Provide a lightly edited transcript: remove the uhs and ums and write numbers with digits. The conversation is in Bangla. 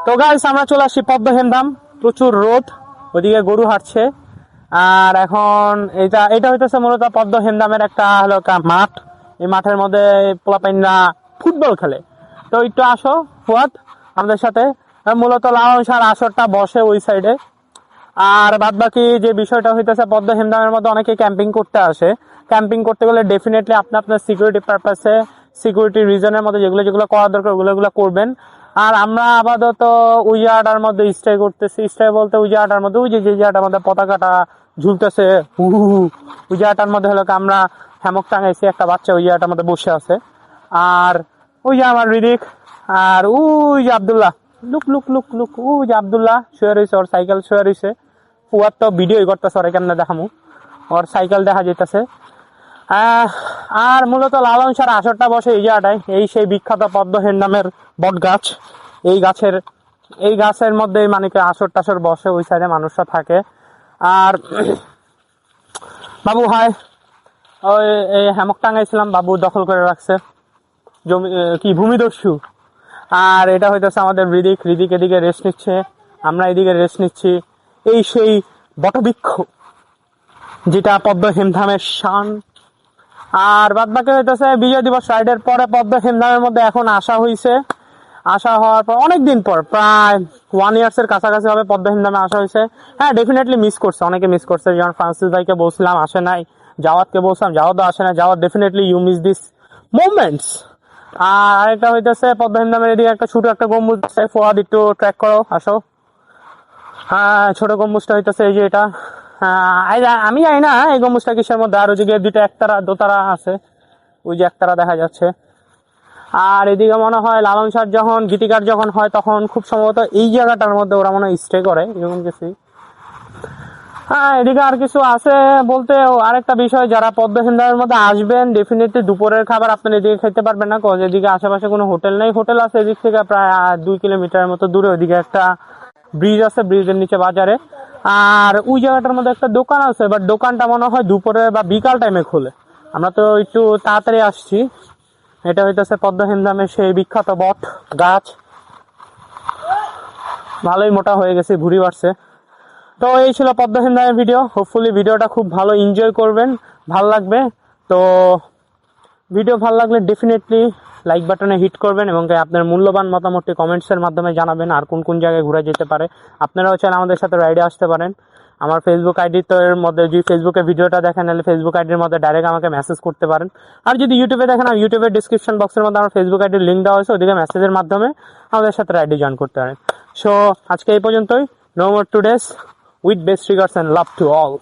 তো গাইস আমরা চলে আসছি পদ্ম হেমদাম, প্রচুর রোদ, ওদিকে গরু হাঁটছে। আর এখন এটা হইতেছে মূলত পদ্ম হেমদামের একটা হলো মাঠ। এই মাঠের মধ্যে পোলাপাইনরা ফুটবল খেলে। তো একটু আসো ফুয়াদ আমাদের সাথে। মূলত লালন শাহর আসরটা বসে ওই সাইডে। আর বাদ বাকি যে বিষয়টা হইতেছে, পদ্ম হেমদামের মধ্যে অনেকে ক্যাম্পিং করতে আসে। ক্যাম্পিং করতে গেলে ডেফিনেটলি আপনার সিকিউরিটি পারপাসে, সিকিউরিটি রিজনের মধ্যে যেগুলো যেগুলো করা দরকার ওগুলো করবেন। আর আমরা আপাতত ওই জায়গাটার মধ্যে স্টে করতেছি। স্টে বলতে ওই জায়গাটার মধ্যে, ওই যে জায়গাটার মধ্যে পতাকাটা ঝুলতেছে, ওই জায়গাটার মধ্যে হলো আমরা হ্যামক টাঙাইছি, একটা বাচ্চা ওই জায়গাটার মধ্যে বসে আছে। আর ওই যে আমার রিদিক, আর ওই যে Abdullah, look look look look, ওই যে আব্দুল্লাহ শুয়ে রয়েছে, ওর সাইকেল শুয়ে রয়েছে। পুয়ার তো ভিডিওই করতেছে, ওর কেমনে দেখামু, ওর সাইকেল দেখা যেতেছে। আর মূলত লালন শাহর আসরটা বসে এই জায়গাটায়, এই সেই বিখ্যাত পদ্ম হেমদামের বট গাছ। এই গাছের মধ্যে মানে আসর টাসর বসে, ওই সাইডে মানুষরা থাকে। আর বাবু হয় ওই এই হ্যামক টাঙ্গাইছিলাম, বাবু দখল করে রাখছে জমি, কি ভূমিদস্যু। আর এটা হইতেছে আমাদের রিদিক এদিকে রেস্ট নিচ্ছে, আমরা এদিকে রেস্ট নিচ্ছি। এই সেই বটবৃক্ষ যেটা পদ্ম হেমধামের শান। আর বাদ বাকি হইতেছে বিজয় দিবস রাইডের পরে পদ্ম হেমধামের মধ্যে এখন আসা হওয়ার পর অনেকদিন পর, প্রায় 1 years এর কাছাকাছি হবে পদ্ম হেমধামে আসা হয়েছে। হ্যাঁ ডেফিনেটলি মিস করছে, অনেকে মিস করছে। যেমন ফ্রান্সিস ভাইকে বলছিলাম আসে নাই, জাওয়াদকে বলছিলাম জাওয়াদও আসে না। Jawad definitely you miss this moments. আর আরেকটা হইতেছে পদ্ম হেমধামের এদিকে একটা ছোট একটা গম্বুজ, ফোয়াদ একটু ট্র্যাক করো, আসো। ছোট গম্বুজটা হইতেছে এই যে এটা। আমি জানি না এই গম্বুজটা কিসের মধ্যে। আর ওইদিকে দুইটা দোতারা আছে, ওই যে একতারা দেখা যাচ্ছে। আর এদিকে মনে হয় লালন শাহ যখন গীতিকার যখন হয় তখন খুব সম্ভবত এই জায়গাটার মধ্যে ওরা মনে হয় স্টে করে, এরকম কিছু। এদিকে আর কিছু আছে বলতে, আরেকটা বিষয়, যারা পদ্ম হেমদামের মধ্যে আসবেন ডেফিনেটলি দুপুরের খাবার আপনার এদিকে খেতে পারবেন না, কজ এদিকে আশেপাশে কোনো হোটেল নেই। হোটেল আছে এদিক থেকে প্রায় 2 কিলোমিটারের মতো দূরে, ওইদিকে একটা ব্রিজ আছে, ব্রিজের নিচে বাজারে। আর ওই জায়গাটার মধ্যে একটা দোকান আছে, বাট দোকানটা মনে হয় দুপুরে বা বিকাল টাইমে খোলে। আমরা তো একটু তাড়াতাড়ি আসছি। এটা হইতেছে পদ্ম হেমদামের সেই বিখ্যাত বট গাছ। ভালোই মোটা হয়ে গেছে, ভুঁড়ি বাড়ছে। তো এই ছিল পদ্ম হেমদামের ভিডিও। হোপফুলি ভিডিওটা খুব ভালো এনজয় করবেন, ভালো লাগবে। তো ভিডিও ভালো লাগলে ডেফিনেটলি লাইক বাটনে হিট করবেন এবং আপনার মূল্যবান মতামতটি কমেন্টসের মাধ্যমে জানাবেন। আর কোন কোন জায়গায় ঘোরা যেতে পারে আপনারাও চাইলে আমাদের সাথে রাইডে আসতে পারেন। আমার ফেসবুক আইডি তো এর মধ্যে, যদি ফেসবুকে ভিডিওটা দেখেন তাহলে ফেসবুক আইডির মধ্যে ডাইরেক্ট আমাকে মেসেজ করতে পারেন। আর যদি ইউটিউবে দেখেন, আর ইউটিউবের ডিসক্রিপশন বক্সের মধ্যে আমার ফেসবুক আইডির লিঙ্ক দেওয়া হয়েছে, ওদিকে মেসেজের মাধ্যমে আমাদের সাথে রাইডে জয়েন করতে পারেন। সো আজকে এই পর্যন্তই। No more today's, with best regards and love to all.